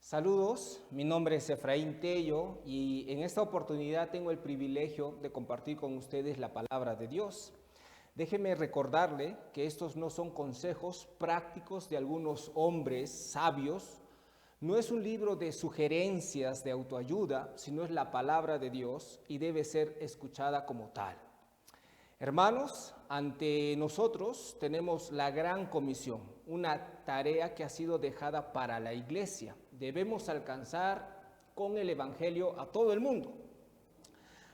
Saludos, mi nombre es Efraín Tello y en esta oportunidad tengo el privilegio de compartir con ustedes la palabra de Dios. Déjeme recordarle que estos no son consejos prácticos de algunos hombres sabios, no es un libro de sugerencias de autoayuda, sino es la palabra de Dios y debe ser escuchada como tal. Hermanos, ante nosotros tenemos la gran comisión, una tarea que ha sido dejada para la iglesia. Debemos alcanzar con el evangelio a todo el mundo.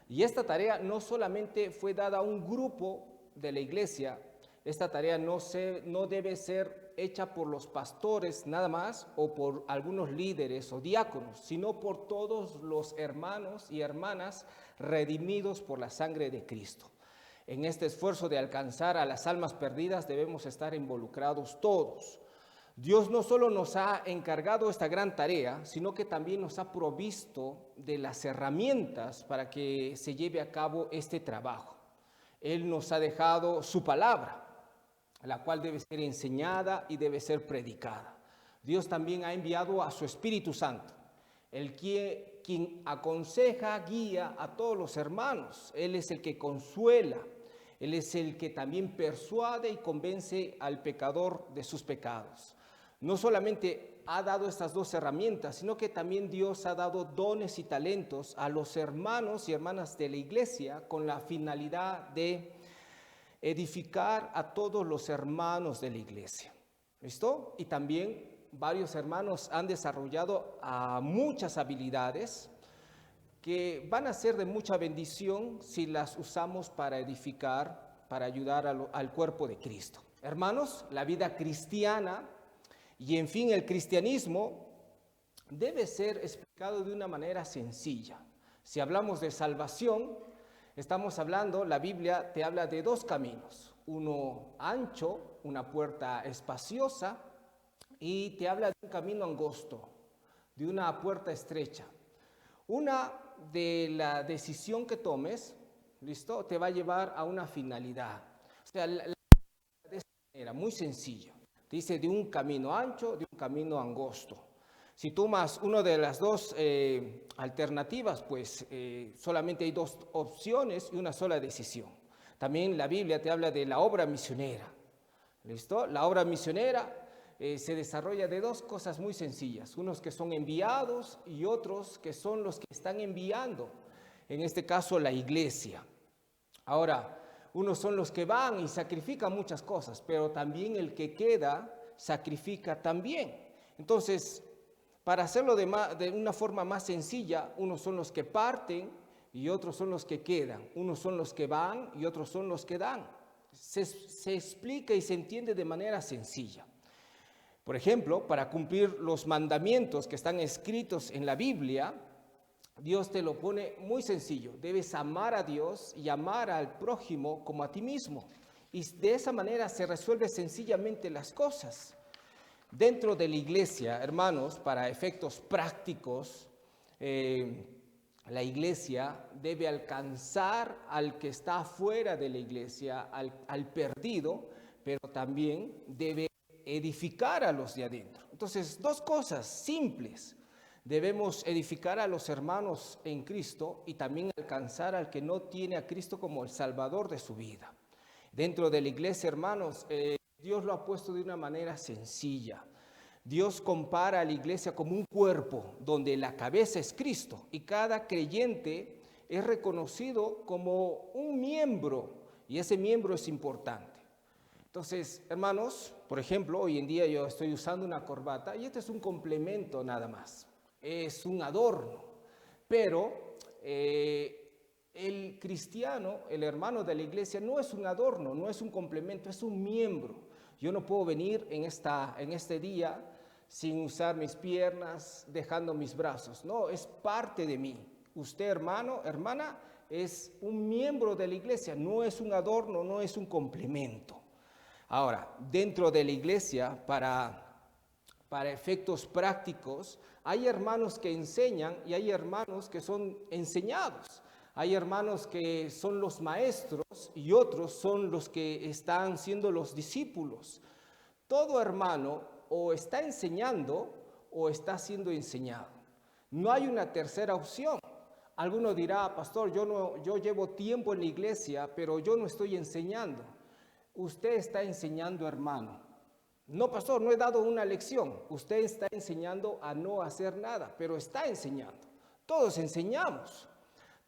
Y esta tarea no solamente fue dada a un grupo de la iglesia, esta tarea no debe ser hecha por los pastores nada más o por algunos líderes o diáconos, sino por todos los hermanos y hermanas redimidos por la sangre de Cristo. En este esfuerzo de alcanzar a las almas perdidas debemos estar involucrados todos. Dios no solo nos ha encargado esta gran tarea, sino que también nos ha provisto de las herramientas para que se lleve a cabo este trabajo. Él nos ha dejado su palabra, la cual debe ser enseñada y debe ser predicada. Dios también ha enviado a su Espíritu Santo, quien aconseja, guía a todos los hermanos. Él es el que consuela, Él es el que también persuade y convence al pecador de sus pecados. No solamente ha dado estas dos herramientas, sino que también Dios ha dado dones y talentos a los hermanos y hermanas de la iglesia con la finalidad de edificar a todos los hermanos de la iglesia. ¿Listo? Y también varios hermanos han desarrollado muchas habilidades que van a ser de mucha bendición si las usamos para edificar, para ayudar al cuerpo de Cristo. Hermanos, la vida cristiana y en fin el cristianismo debe ser explicado de una manera sencilla. Si hablamos de salvación, estamos hablando, la Biblia te habla de dos caminos, uno ancho, una puerta espaciosa, y te habla de un camino angosto, de una puerta estrecha. Una de la decisión que tomes, ¿listo? Te va a llevar a una finalidad. O sea, de esta manera, muy sencillo. Dice de un camino ancho, de un camino angosto. Si tomas una de las dos alternativas, pues solamente hay dos opciones y una sola decisión. También la Biblia te habla de la obra misionera. ¿Listo? La obra misionera se desarrolla de dos cosas muy sencillas, unos que son enviados y otros que son los que están enviando, en este caso la iglesia. Ahora, unos son los que van y sacrifican muchas cosas, pero también el que queda sacrifica también. Entonces, para hacerlo de una forma más sencilla, unos son los que parten y otros son los que quedan, unos son los que van y otros son los que dan. Se explica y se entiende de manera sencilla. Por ejemplo, para cumplir los mandamientos que están escritos en la Biblia, Dios te lo pone muy sencillo. Debes amar a Dios y amar al prójimo como a ti mismo. Y de esa manera se resuelven sencillamente las cosas. Dentro de la iglesia, hermanos, para efectos prácticos, la iglesia debe alcanzar al que está fuera de la iglesia, al perdido, pero también debe edificar a los de adentro. Entonces, dos cosas simples. Debemos edificar a los hermanos en Cristo y también alcanzar al que no tiene a Cristo como el Salvador de su vida. Dentro de la iglesia, hermanos, Dios lo ha puesto de una manera sencilla. Dios compara a la iglesia como un cuerpo donde la cabeza es Cristo y cada creyente es reconocido como un miembro y ese miembro es importante. Entonces, hermanos, por ejemplo, hoy en día yo estoy usando una corbata y este es un complemento nada más, es un adorno, pero el cristiano, el hermano de la iglesia no es un adorno, no es un complemento, es un miembro. Yo no puedo venir en este día sin usar mis piernas, dejando mis brazos, no, es parte de mí. Usted, hermano, hermana, es un miembro de la iglesia, no es un adorno, no es un complemento. Ahora, dentro de la iglesia, para efectos prácticos, hay hermanos que enseñan y hay hermanos que son enseñados. Hay hermanos que son los maestros y otros son los que están siendo los discípulos. Todo hermano o está enseñando o está siendo enseñado. No hay una tercera opción. Alguno dirá, pastor, yo llevo tiempo en la iglesia, pero yo no estoy enseñando. Usted está enseñando, hermano. No, pastor, no he dado una lección. Usted está enseñando a no hacer nada, pero está enseñando. Todos enseñamos.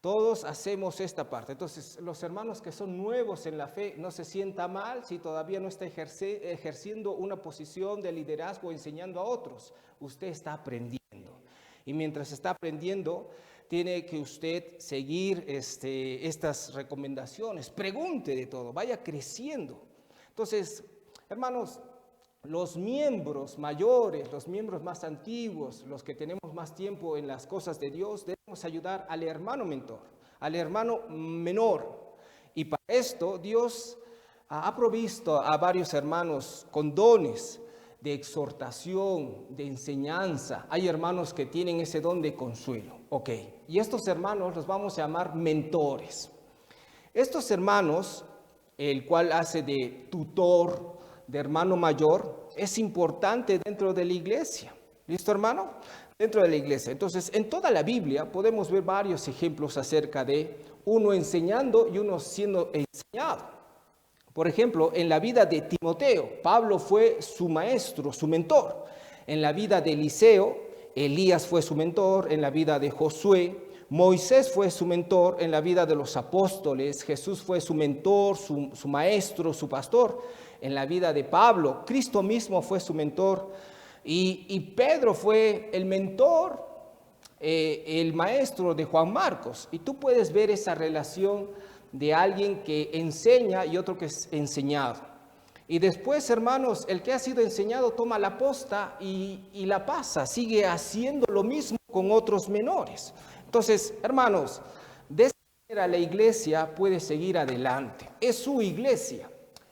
Todos hacemos esta parte. Entonces, los hermanos que son nuevos en la fe, no se sienta mal si todavía no está ejerciendo una posición de liderazgo enseñando a otros. Usted está aprendiendo. Y mientras está aprendiendo, tiene que usted seguir estas recomendaciones. Pregunte de todo, vaya creciendo. Entonces, hermanos, los miembros mayores, los miembros más antiguos, los que tenemos más tiempo en las cosas de Dios, debemos ayudar al hermano mentor, al hermano menor. Y para esto Dios ha provisto a varios hermanos con dones de exhortación, de enseñanza. Hay hermanos que tienen ese don de consuelo. Ok, y estos hermanos los vamos a llamar mentores. Estos hermanos, el cual hace de tutor, de hermano mayor, es importante dentro de la iglesia. ¿Listo, hermano? Dentro de la iglesia. Entonces, en toda la Biblia podemos ver varios ejemplos acerca de uno enseñando y uno siendo enseñado. Por ejemplo, en la vida de Timoteo, Pablo fue su maestro, su mentor. En la vida de Eliseo, Elías fue su mentor. En la vida de Josué, Moisés fue su mentor. En la vida de los apóstoles, Jesús fue su mentor, su maestro, su pastor. En la vida de Pablo, Cristo mismo fue su mentor. Y Pedro fue el mentor, el maestro de Juan Marcos. Y tú puedes ver esa relación de alguien que enseña y otro que es enseñado. Y después, hermanos, el que ha sido enseñado toma la posta y la pasa, sigue haciendo lo mismo con otros menores. Entonces, hermanos, de esta manera la iglesia puede seguir adelante. Es su iglesia.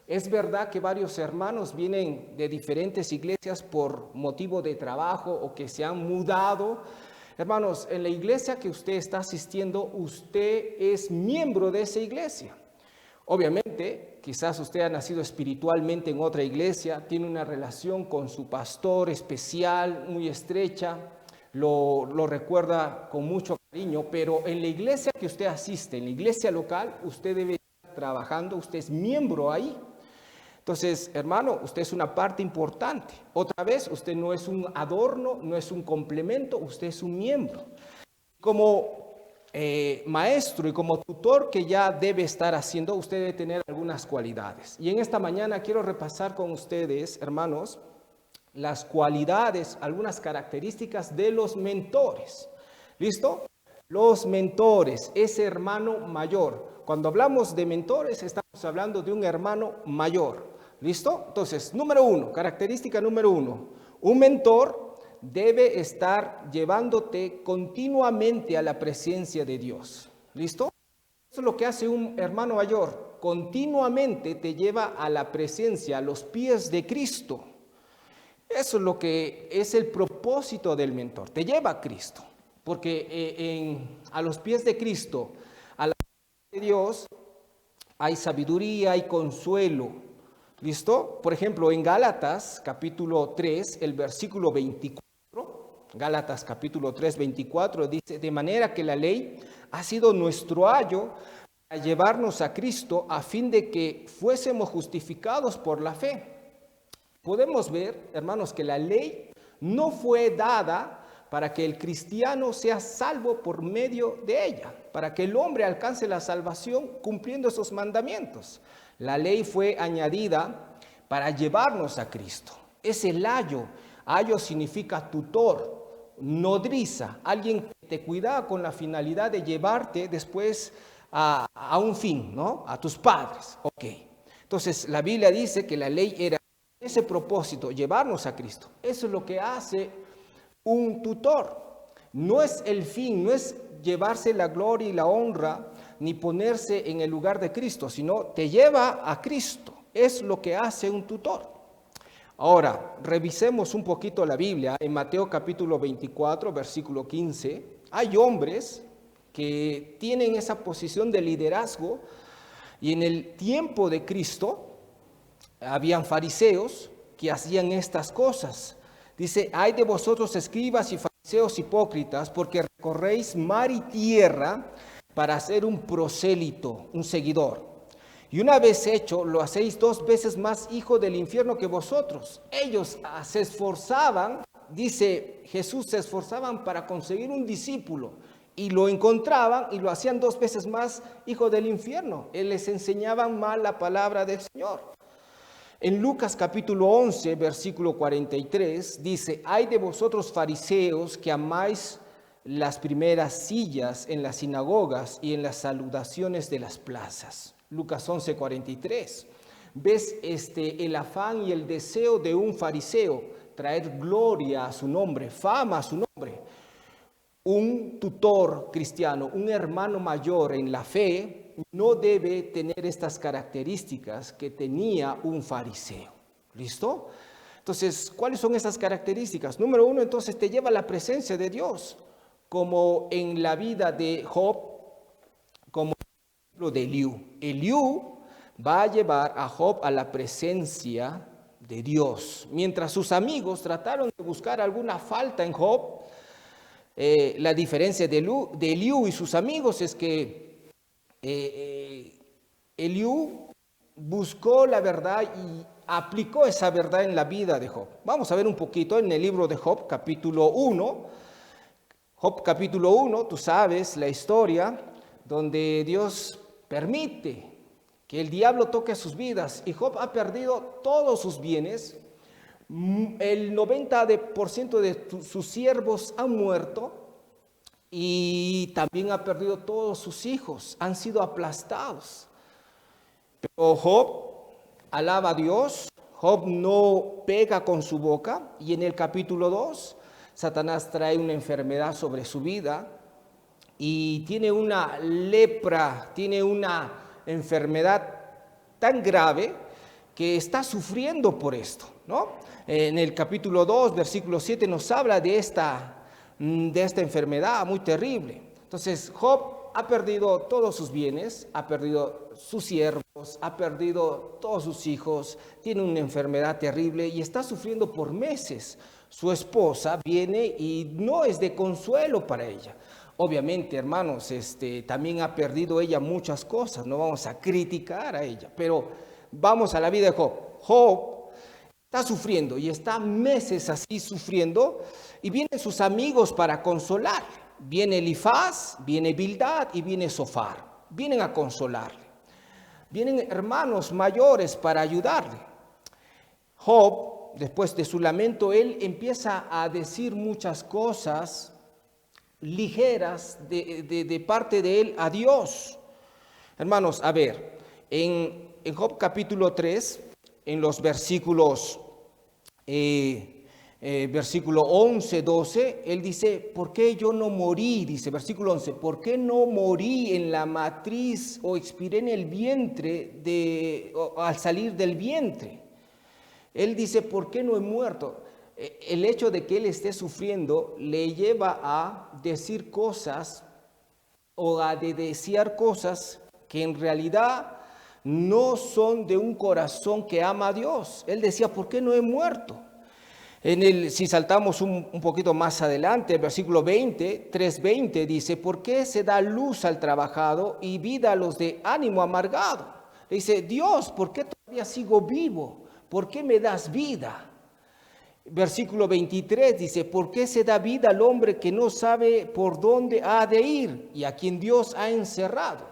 Es verdad que varios hermanos vienen de diferentes iglesias por motivo de trabajo o que se han mudado. Hermanos, en la iglesia que usted está asistiendo, usted es miembro de esa iglesia. Obviamente, quizás usted ha nacido espiritualmente en otra iglesia, tiene una relación con su pastor especial, muy estrecha, lo recuerda con mucho cariño, pero en la iglesia que usted asiste, en la iglesia local, usted debe estar trabajando, usted es miembro ahí. Entonces, hermano, usted es una parte importante. Otra vez, usted no es un adorno, no es un complemento, usted es un miembro. Como maestro y como tutor que ya debe estar haciendo, usted debe tener algunas cualidades. Y en esta mañana quiero repasar con ustedes, hermanos, las cualidades, algunas características de los mentores. ¿Listo? Los mentores, ese hermano mayor. Cuando hablamos de mentores, estamos hablando de un hermano mayor. ¿Listo? Entonces, número uno, característica número uno. Un mentor debe estar llevándote continuamente a la presencia de Dios. ¿Listo? Eso es lo que hace un hermano mayor. Continuamente te lleva a la presencia, a los pies de Cristo. Eso es lo que es el propósito del mentor. Te lleva a Cristo. Porque a los pies de Cristo, a la presencia de Dios, hay sabiduría, hay consuelo. ¿Listo? Por ejemplo, en Gálatas capítulo 3, el versículo 24, Gálatas capítulo 3, 24, dice, de manera que la ley ha sido nuestro ayo para llevarnos a Cristo a fin de que fuésemos justificados por la fe. Podemos ver, hermanos, que la ley no fue dada para que el cristiano sea salvo por medio de ella, para que el hombre alcance la salvación cumpliendo esos mandamientos. La ley fue añadida para llevarnos a Cristo. Es el ayo. Ayo significa tutor, nodriza, alguien que te cuida con la finalidad de llevarte después a un fin, ¿no? A tus padres. Ok. Entonces, la Biblia dice que la ley era ese propósito, llevarnos a Cristo. Eso es lo que hace un tutor. No es el fin, no es llevarse la gloria y la honra, ni ponerse en el lugar de Cristo, sino te lleva a Cristo. Es lo que hace un tutor. Ahora, revisemos un poquito la Biblia. En Mateo capítulo 24, versículo 15, hay hombres que tienen esa posición de liderazgo y en el tiempo de Cristo habían fariseos que hacían estas cosas. Dice, ay de vosotros escribas y fariseos hipócritas, porque recorréis mar y tierra para hacer un prosélito, un seguidor. Y una vez hecho, lo hacéis 2 veces más hijo del infierno que vosotros. Ellos se esforzaban, dice Jesús, se esforzaban para conseguir un discípulo. Y lo encontraban y lo hacían 2 veces más hijo del infierno. Él les enseñaban mal la palabra del Señor. En Lucas capítulo 11, versículo 43, dice, ay de vosotros fariseos que amáis las primeras sillas en las sinagogas y en las saludaciones de las plazas. Lucas 11, 43. ¿Ves el afán y el deseo de un fariseo? Traer gloria a su nombre, fama a su nombre. Un tutor cristiano, un hermano mayor en la fe, no debe tener estas características que tenía un fariseo. ¿Listo? Entonces, ¿cuáles son esas características? Número 1, entonces te lleva a la presencia de Dios, como en la vida de Job, como lo de Eliú. Eliú va a llevar a Job a la presencia de Dios. Mientras sus amigos trataron de buscar alguna falta en Job, la diferencia de Eliú y sus amigos es que Eliú buscó la verdad y aplicó esa verdad en la vida de Job. Vamos a ver un poquito en el libro de Job, capítulo 1. Job, capítulo 1, tú sabes la historia donde Dios permite que el diablo toque sus vidas y Job ha perdido todos sus bienes. El 90% de sus siervos han muerto. Y también ha perdido todos sus hijos, han sido aplastados. Pero Job alaba a Dios, Job no pega con su boca. Y en el capítulo 2, Satanás trae una enfermedad sobre su vida y tiene una lepra, tiene una enfermedad tan grave que está sufriendo por esto, ¿no? En el capítulo 2, versículo 7 nos habla de esta enfermedad muy terrible. Entonces Job ha perdido todos sus bienes, ha perdido sus siervos, ha perdido todos sus hijos, tiene una enfermedad terrible y está sufriendo por meses. Su esposa viene y no es de consuelo para ella. Obviamente, hermanos, también ha perdido ella muchas cosas, no vamos a criticar a ella, pero vamos a la vida de Job. Job está sufriendo y está meses así sufriendo y vienen sus amigos para consolarle. Viene Elifaz, viene Bildad y viene Sofar. Vienen a consolarle. Vienen hermanos mayores para ayudarle. Job, después de su lamento, él empieza a decir muchas cosas ligeras de parte de él a Dios. Hermanos, a ver, en Job capítulo 3, en los versículos versículo 11, 12, él dice, ¿por qué yo no morí? Dice, versículo 11, ¿por qué no morí en la matriz o expiré en el vientre al salir del vientre? Él dice, ¿por qué no he muerto? El hecho de que él esté sufriendo le lleva a decir cosas o a desear cosas que en realidad no son de un corazón que ama a Dios. Él decía, ¿por qué no he muerto? Si saltamos un poquito más adelante, el versículo 20, 3:20 dice, ¿por qué se da luz al trabajado y vida a los de ánimo amargado? Le dice, Dios, ¿por qué todavía sigo vivo? ¿Por qué me das vida? Versículo 23 dice, ¿por qué se da vida al hombre que no sabe por dónde ha de ir y a quien Dios ha encerrado?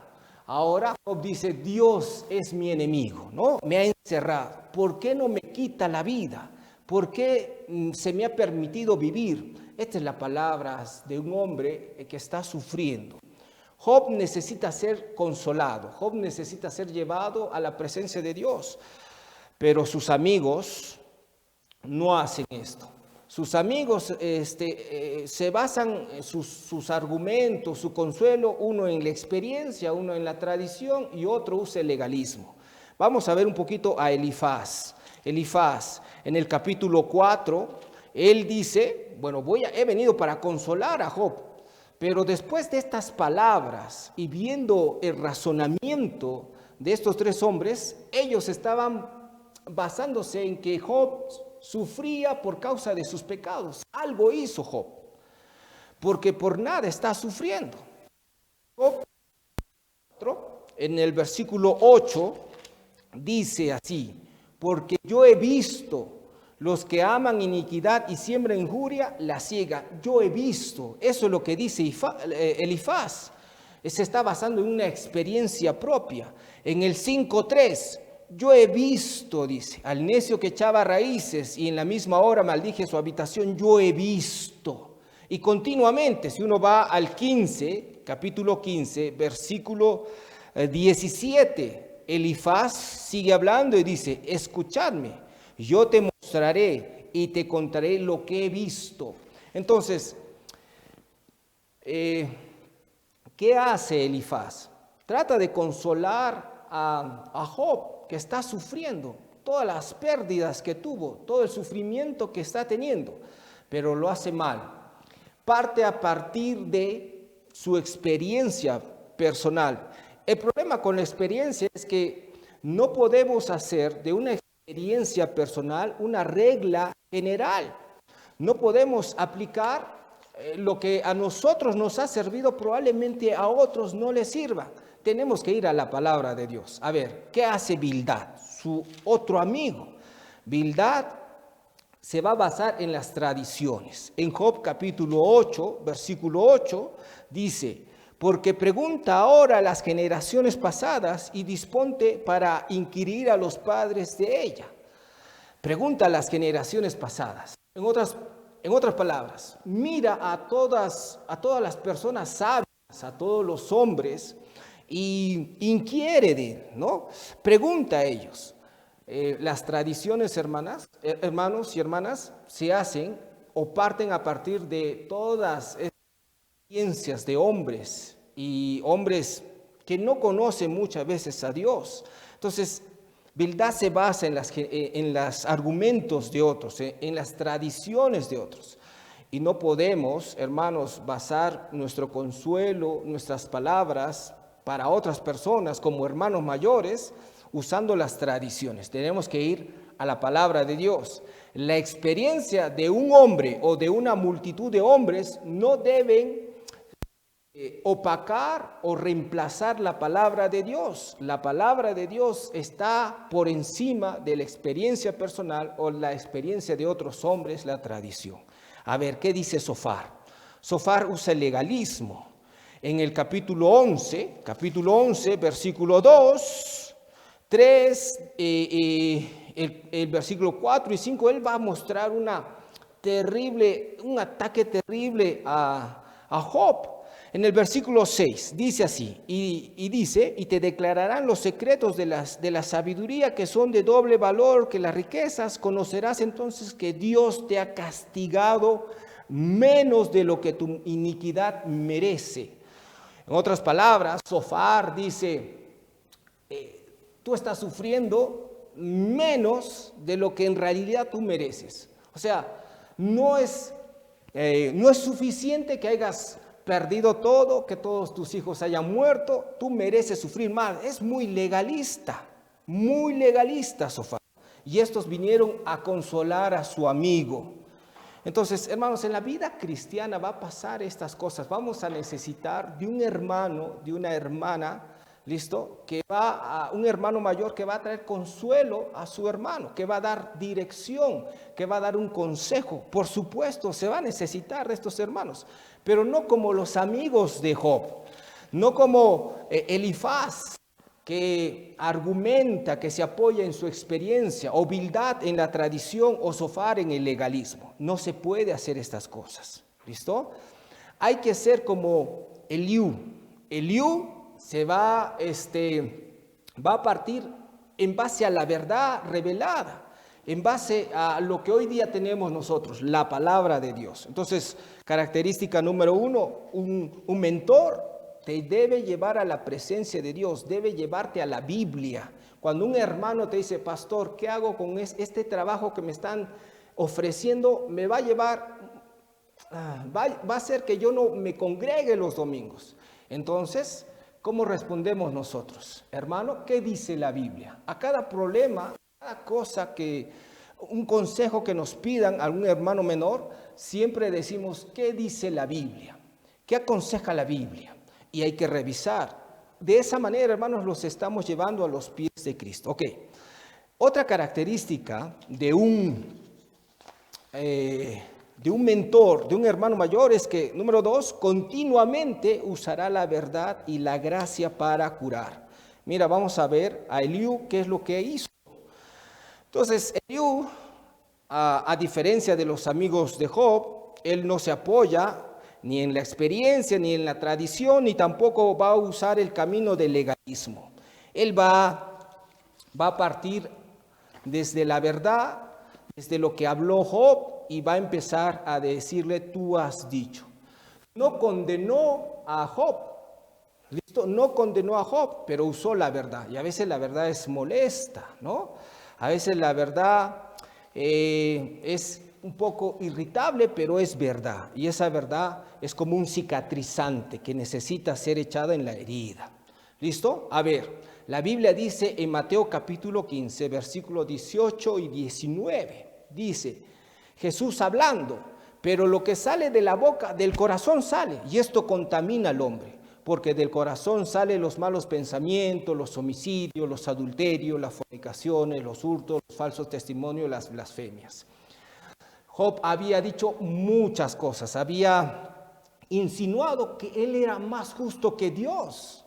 Ahora Job dice, Dios es mi enemigo, ¿no? Me ha encerrado. ¿Por qué no me quita la vida? ¿Por qué se me ha permitido vivir? Esta es la palabra de un hombre que está sufriendo. Job necesita ser consolado, Job necesita ser llevado a la presencia de Dios, pero sus amigos no hacen esto. Sus amigos se basan en sus argumentos, su consuelo, uno en la experiencia, uno en la tradición y otro usa el legalismo. Vamos a ver un poquito a Elifaz. Elifaz, en el capítulo 4, él dice, bueno, he venido para consolar a Job, pero después de estas palabras y viendo el razonamiento de estos 3 hombres, ellos estaban basándose en que Job sufría por causa de sus pecados. Algo hizo Job, porque por nada está sufriendo. Job, en el versículo 8, dice así: porque yo he visto los que aman iniquidad y siembran injuria, la ciega. Yo he visto, eso es lo que dice Elifaz. Se está basando en una experiencia propia. En el 5:3, yo he visto, dice, al necio que echaba raíces y en la misma hora maldije su habitación, yo he visto. Y continuamente, si uno va al 15, capítulo 15, versículo 17, Elifaz sigue hablando y dice: escuchadme, yo te mostraré y te contaré lo que he visto. Entonces, ¿qué hace Elifaz? Trata de consolar a Job, que está sufriendo todas las pérdidas que tuvo, todo el sufrimiento que está teniendo, pero lo hace mal. Parte a partir de su experiencia personal. El problema con la experiencia es que no podemos hacer de una experiencia personal una regla general. No podemos aplicar lo que a nosotros nos ha servido, probablemente a otros no les sirva. Tenemos que ir a la palabra de Dios. A ver, ¿qué hace Bildad, su otro amigo? Bildad se va a basar en las tradiciones. En Job capítulo 8, versículo 8, dice: porque pregunta ahora a las generaciones pasadas y disponte para inquirir a los padres de ella. Pregunta a las generaciones pasadas. En otras palabras, mira a todas las personas sabias, a todos los hombres, y inquiere, ¿no? Pregunta a ellos. Las tradiciones, hermanos y hermanas, se hacen o parten a partir de todas estas experiencias de hombres y hombres que no conocen muchas veces a Dios. Entonces, Bildad se basa en los argumentos de otros, en las tradiciones de otros. Y no podemos, hermanos, basar nuestro consuelo, nuestras palabras para otras personas como hermanos mayores, usando las tradiciones. Tenemos que ir a la palabra de Dios. La experiencia de un hombre o de una multitud de hombres no deben opacar o reemplazar la palabra de Dios. La palabra de Dios está por encima de la experiencia personal o la experiencia de otros hombres, la tradición. A ver, ¿qué dice Zofar? Zofar usa el legalismo. En el capítulo 11, versículo 2, 3, el versículo 4 y 5, él va a mostrar un ataque terrible a Job. En el versículo 6 dice así, y dice: y te declararán los secretos de la sabiduría, que son de doble valor que las riquezas. Conocerás entonces que Dios te ha castigado menos de lo que tu iniquidad merece. En otras palabras, Zofar dice: tú estás sufriendo menos de lo que en realidad tú mereces. O sea, no es suficiente que hayas perdido todo, que todos tus hijos hayan muerto, tú mereces sufrir más. Es muy legalista Zofar. Y estos vinieron a consolar a su amigo. Entonces, hermanos, en la vida cristiana va a pasar estas cosas. Vamos a necesitar de un hermano, de una hermana, ¿listo? Un hermano mayor que va a traer consuelo a su hermano, que va a dar dirección, que va a dar un consejo. Por supuesto, se va a necesitar de estos hermanos, pero no como los amigos de Job, no como Elifaz, que argumenta, que se apoya en su experiencia, o Bildad en la tradición, o Zofar en el legalismo. No se puede hacer estas cosas, ¿listo? Hay que ser como Eliú. Eliú se va a partir en base a la verdad revelada, en base a lo que hoy día tenemos nosotros, la palabra de Dios. Entonces, característica número 1, un mentor te debe llevar a la presencia de Dios, debe llevarte a la Biblia. Cuando un hermano te dice: pastor, ¿qué hago con este trabajo que me están ofreciendo? Me va a llevar, va a hacer que yo no me congregue los domingos. Entonces, ¿cómo respondemos nosotros? Hermano, ¿qué dice la Biblia? A cada problema, cada cosa un consejo que nos pidan algún hermano menor, siempre decimos, ¿qué dice la Biblia? ¿Qué aconseja la Biblia? Y hay que revisar. De esa manera, hermanos, los estamos llevando a los pies de Cristo. Ok. Otra característica de un mentor, de un hermano mayor, es que, número 2, continuamente usará la verdad y la gracia para curar. Mira, vamos a ver a Eliú qué es lo que hizo. Entonces, Eliú, a diferencia de los amigos de Job, él no se apoya ni en la experiencia, ni en la tradición, ni tampoco va a usar el camino del legalismo. Él va a partir desde la verdad, desde lo que habló Job, y va a empezar a decirle, tú has dicho. No condenó a Job, ¿listo? No condenó a Job, pero usó la verdad. Y a veces la verdad es molesta, ¿no? A veces la verdad es un poco irritable, pero es verdad. Y esa verdad es como un cicatrizante que necesita ser echada en la herida. ¿Listo? A ver, la Biblia dice en Mateo capítulo 15, versículos 18 y 19. Dice, Jesús hablando, pero lo que sale de la boca, del corazón sale, y esto contamina al hombre. Porque del corazón salen los malos pensamientos, los homicidios, los adulterios, las fornicaciones, los hurtos, los falsos testimonios, las blasfemias. Job había dicho muchas cosas, había insinuado que él era más justo que Dios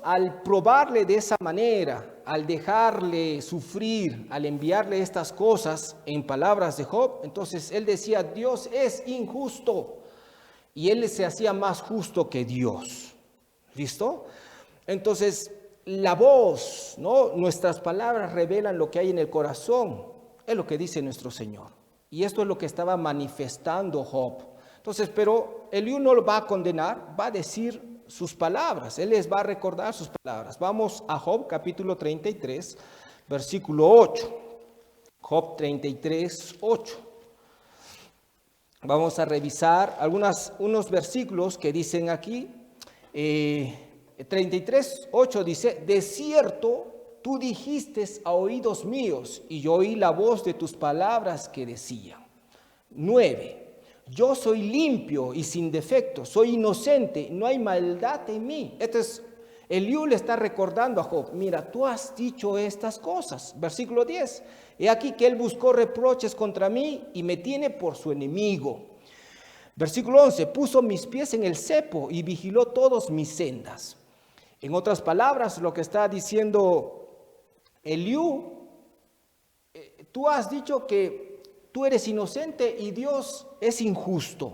al probarle de esa manera, al dejarle sufrir, al enviarle estas cosas en palabras de Job, entonces él decía, Dios es injusto. Y él se hacía más justo que Dios. ¿Listo? Entonces, la voz, ¿no? Nuestras palabras revelan lo que hay en el corazón. Es lo que dice nuestro Señor. Y esto es lo que estaba manifestando Job. Entonces, pero Eliú no lo va a condenar, va a decir sus palabras. Él les va a recordar sus palabras. Vamos a Job capítulo 33, versículo 8. Job 33, 8. Vamos a revisar unos versículos que dicen aquí. 33, 8 dice, de cierto tú dijiste a oídos míos, y yo oí la voz de tus palabras que decían. 9, yo soy limpio y sin defecto, soy inocente, no hay maldad en mí. Eliú le está recordando a Job, mira, tú has dicho estas cosas. Versículo 10, he aquí que él buscó reproches contra mí y me tiene por su enemigo. Versículo 11, puso mis pies en el cepo y vigiló todas mis sendas. En otras palabras, lo que está diciendo Eliú, tú has dicho que tú eres inocente y Dios es injusto,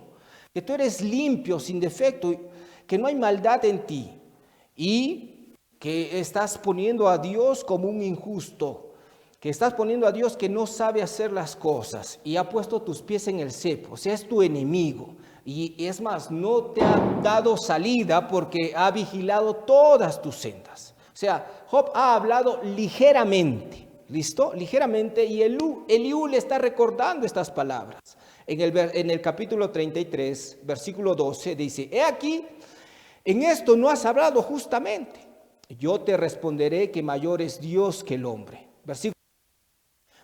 que tú eres limpio, sin defecto, que no hay maldad en ti. Y que estás poniendo a Dios como un injusto, que estás poniendo a Dios que no sabe hacer las cosas y ha puesto tus pies en el cepo, o sea, es tu enemigo. Y es más, no te ha dado salida porque ha vigilado todas tus sendas. O sea, Job ha hablado ligeramente, ¿listo? Ligeramente, y Eliú le está recordando estas palabras. En el capítulo 33, versículo 12, dice, he aquí, en esto no has hablado justamente. Yo te responderé que mayor es Dios que el hombre. Versículo.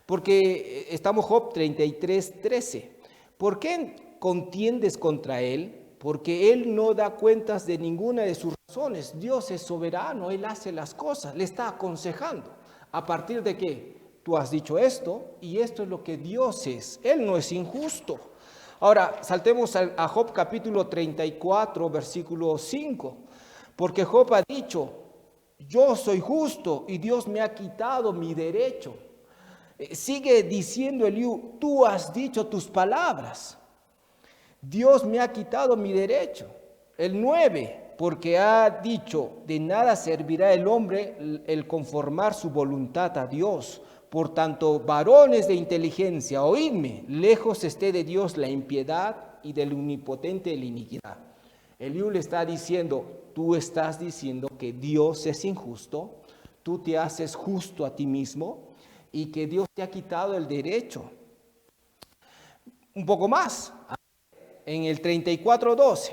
Porque estamos Job 33, 13. ¿Por qué contiendes contra él? Porque él no da cuentas de ninguna de sus razones. Dios es soberano, él hace las cosas, le está aconsejando. ¿A partir de qué? Tú has dicho esto y esto es lo que Dios es. Él no es injusto. Ahora, saltemos a Job capítulo 34, versículo 5. Porque Job ha dicho, yo soy justo y Dios me ha quitado mi derecho. Sigue diciendo Eliú, tú has dicho tus palabras. Dios me ha quitado mi derecho. El 9, porque ha dicho, de nada servirá el hombre el conformar su voluntad a Dios. Por tanto, varones de inteligencia, oídme, lejos esté de Dios la impiedad y del omnipotente la iniquidad. Eliú le está diciendo, tú estás diciendo que Dios es injusto, tú te haces justo a ti mismo y que Dios te ha quitado el derecho. Un poco más, en el 34:12,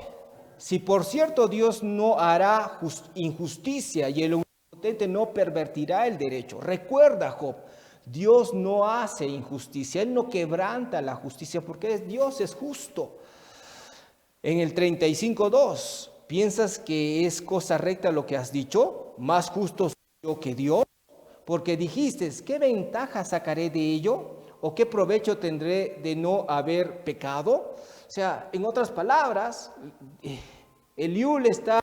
si por cierto Dios no hará injusticia y el omnipotente no pervertirá el derecho. Recuerda, Job, Dios no hace injusticia, Él no quebranta la justicia porque Dios es justo. En el 35:2, ¿piensas que es cosa recta lo que has dicho? Más justo soy yo que Dios, porque dijiste, ¿qué ventaja sacaré de ello? ¿O qué provecho tendré de no haber pecado? O sea, en otras palabras, Eliú le está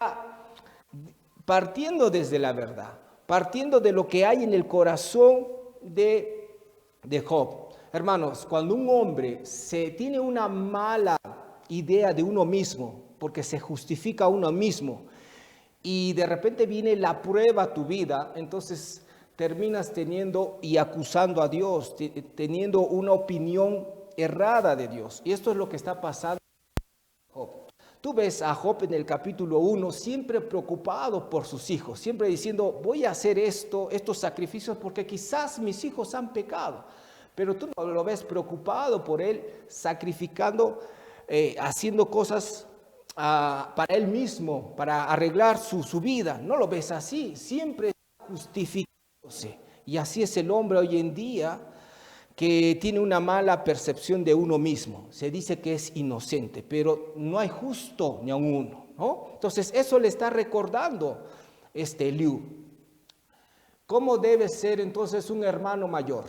partiendo desde la verdad, partiendo de lo que hay en el corazón de Job. Hermanos, cuando un hombre tiene una mala idea de uno mismo, porque se justifica a uno mismo, y de repente viene la prueba a tu vida, entonces terminas teniendo y acusando a Dios, teniendo una opinión errada de Dios. Y esto es lo que está pasando con Job. Tú ves a Job en el capítulo 1 siempre preocupado por sus hijos, siempre diciendo, voy a hacer estos sacrificios porque quizás mis hijos han pecado. Pero tú no lo ves preocupado por él, sacrificando, haciendo cosas para él mismo, para arreglar su vida. No lo ves así, siempre justificándose. Y así es el hombre hoy en día, que tiene una mala percepción de uno mismo. Se dice que es inocente, pero no hay justo ni a uno, ¿no? Entonces eso le está recordando Eliú. ¿Cómo debe ser entonces un hermano mayor?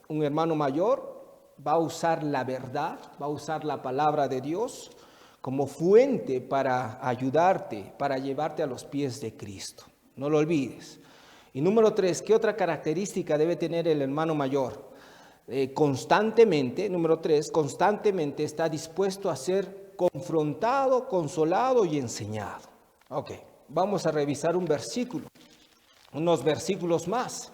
Un hermano mayor va a usar la verdad, va a usar la palabra de Dios como fuente para ayudarte, para llevarte a los pies de Cristo. No lo olvides. Y número 3, ¿qué otra característica debe tener el hermano mayor? Número 3, constantemente está dispuesto a ser confrontado, consolado y enseñado. Ok, vamos a revisar unos versículos más.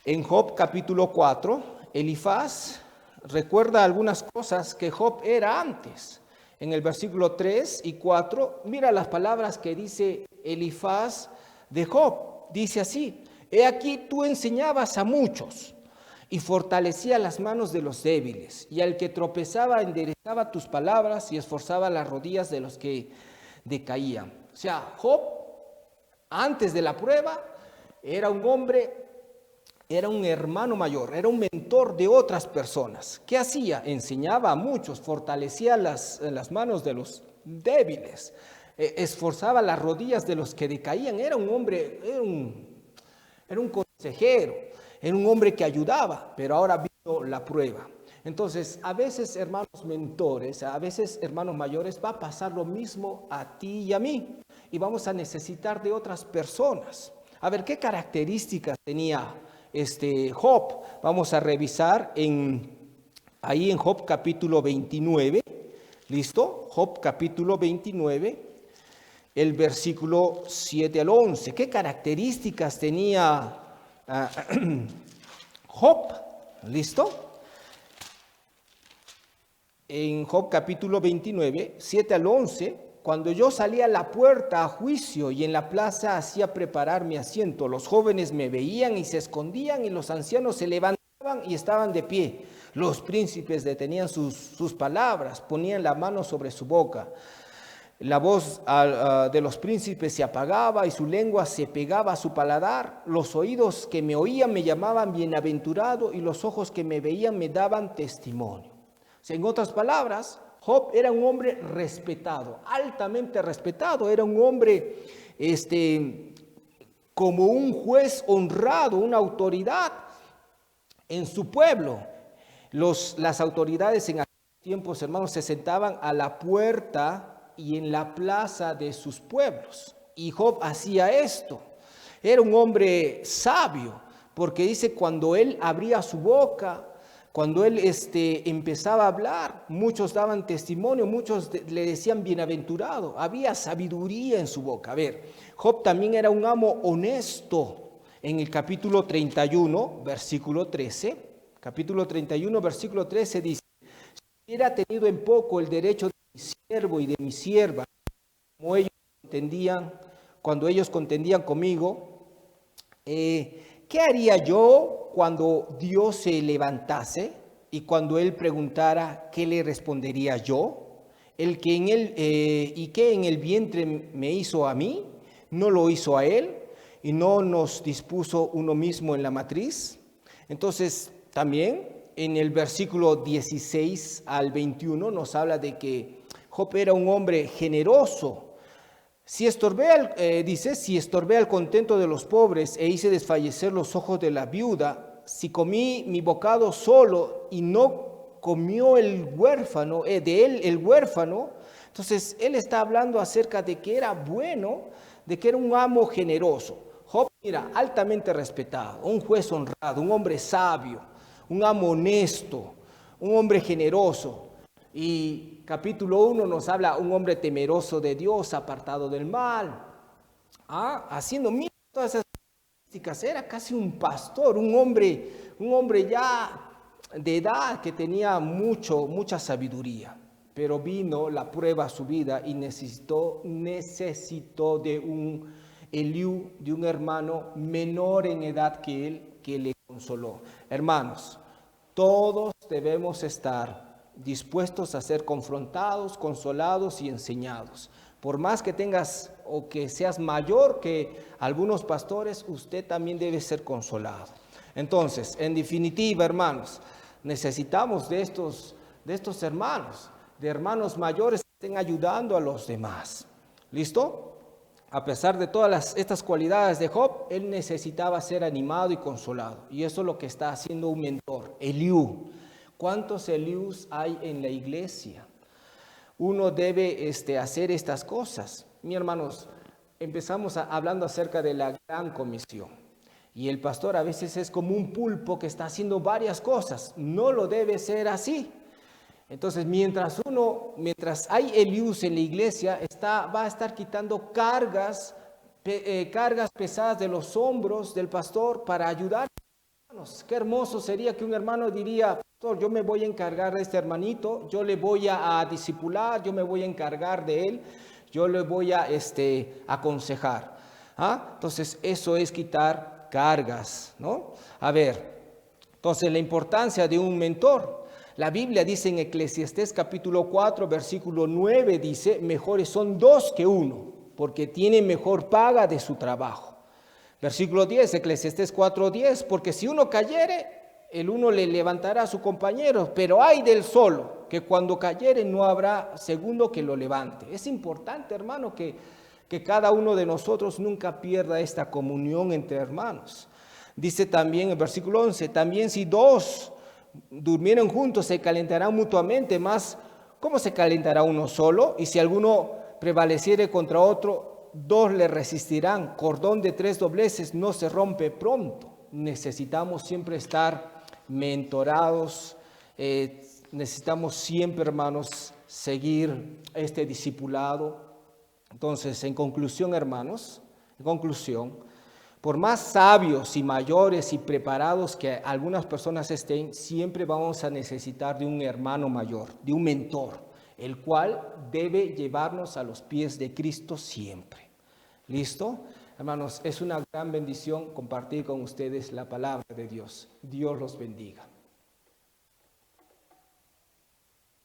En Job capítulo 4, Elifaz recuerda algunas cosas que Job era antes. En el versículo 3 y 4, mira las palabras que dice Elifaz de Job. Dice así, he aquí tú enseñabas a muchos y fortalecía las manos de los débiles, y al que tropezaba enderezaba tus palabras y esforzaba las rodillas de los que decaían. O sea, Job, antes de la prueba, era un hombre, era un hermano mayor, era un mentor de otras personas. ¿Qué hacía? Enseñaba a muchos, fortalecía las manos de los débiles, esforzaba las rodillas de los que decaían. Era un hombre, era un consejero. Era un hombre que ayudaba, pero ahora vino la prueba. Entonces, a veces, hermanos mentores, a veces, hermanos mayores, va a pasar lo mismo a ti y a mí. Y vamos a necesitar de otras personas. A ver, ¿qué características tenía Job? Vamos a revisar ahí en Job capítulo 29. ¿Listo? Job capítulo 29, el versículo 7 al 11. ¿Qué características tenía Job? ¿Listo? En Job capítulo 29, 7 al 11, cuando yo salía a la puerta a juicio y en la plaza hacía preparar mi asiento, los jóvenes me veían y se escondían y los ancianos se levantaban y estaban de pie. Los príncipes detenían sus palabras, ponían la mano sobre su boca. La voz de los príncipes se apagaba y su lengua se pegaba a su paladar. Los oídos que me oían me llamaban bienaventurado y los ojos que me veían me daban testimonio. O sea, en otras palabras, Job era un hombre respetado, altamente respetado. Era un hombre como un juez honrado, una autoridad en su pueblo. Las autoridades en aquellos tiempos, hermanos, se sentaban a la puerta y en la plaza de sus pueblos. Y Job hacía esto. Era un hombre sabio, porque dice, cuando él abría su boca, cuando él empezaba a hablar, muchos daban testimonio, muchos le decían bienaventurado. Había sabiduría en su boca. A ver, Job también era un amo honesto. En el capítulo 31, versículo 13, capítulo 31, versículo 13 dice, si hubiera tenido en poco el derecho de mi siervo y de mi sierva, como ellos contendían, cuando ellos contendían conmigo, ¿qué haría yo cuando Dios se levantase y cuando Él preguntara, qué le respondería yo? El que en él, ¿y qué en el vientre me hizo a mí? ¿No lo hizo a Él? ¿Y no nos dispuso uno mismo en la matriz? Entonces, también en el versículo 16 al 21 nos habla de que Job era un hombre generoso. Si estorbé al contento de los pobres e hice desfallecer los ojos de la viuda, si comí mi bocado solo y no comió el huérfano, de él el huérfano, entonces él está hablando acerca de que era bueno, de que era un amo generoso. Job, mira, altamente respetado, un juez honrado, un hombre sabio, un amo honesto, un hombre generoso. Y capítulo 1 nos habla un hombre temeroso de Dios, apartado del mal. Haciendo todas esas características, era casi un pastor, un hombre ya de edad que tenía mucha sabiduría. Pero vino la prueba a su vida y necesitó de un Eliú, de un hermano menor en edad que él, que le consoló. Hermanos, todos debemos estar dispuestos a ser confrontados, consolados y enseñados. Por más que tengas o que seas mayor que algunos pastores, usted también debe ser consolado. Entonces, en definitiva, hermanos, necesitamos de estos hermanos, de hermanos mayores que estén ayudando a los demás. ¿Listo? A pesar de todas estas cualidades de Job, él necesitaba ser animado y consolado. Y eso es lo que está haciendo un mentor, Eliú. ¿Cuántos Eliús hay en la iglesia? Uno debe hacer estas cosas. Mis hermanos, empezamos hablando acerca de la gran comisión. Y el pastor a veces es como un pulpo que está haciendo varias cosas. No lo debe ser así. Entonces, mientras hay Eliús en la iglesia, va a estar quitando cargas pesadas de los hombros del pastor para ayudar. Qué hermoso sería que un hermano diría: pastor, yo me voy a encargar de este hermanito, yo le voy a discipular, yo me voy a encargar de él, yo le voy a aconsejar. Entonces, eso es quitar cargas, ¿no? A ver, entonces la importancia de un mentor. La Biblia dice en Eclesiastés capítulo 4, versículo 9, dice: mejores son dos que uno, porque tienen mejor paga de su trabajo. Versículo 10, Eclesiastés 4:10, porque si uno cayere, el uno le levantará a su compañero, pero ay del solo, que cuando cayere no habrá segundo que lo levante. Es importante, hermano, que cada uno de nosotros nunca pierda esta comunión entre hermanos. Dice también el versículo 11, también si dos durmieron juntos se calentarán mutuamente, más ¿cómo se calentará uno solo? Y si alguno prevaleciere contra otro, dos le resistirán. Cordón de 3 dobleces no se rompe pronto. Necesitamos siempre estar mentorados, necesitamos siempre, hermanos, seguir este discipulado. Entonces, en conclusión, hermanos, por más sabios y mayores y preparados que algunas personas estén, siempre vamos a necesitar de un hermano mayor, de un mentor, el cual debe llevarnos a los pies de Cristo siempre. ¿Listo? Hermanos, es una gran bendición compartir con ustedes la palabra de Dios. Dios los bendiga.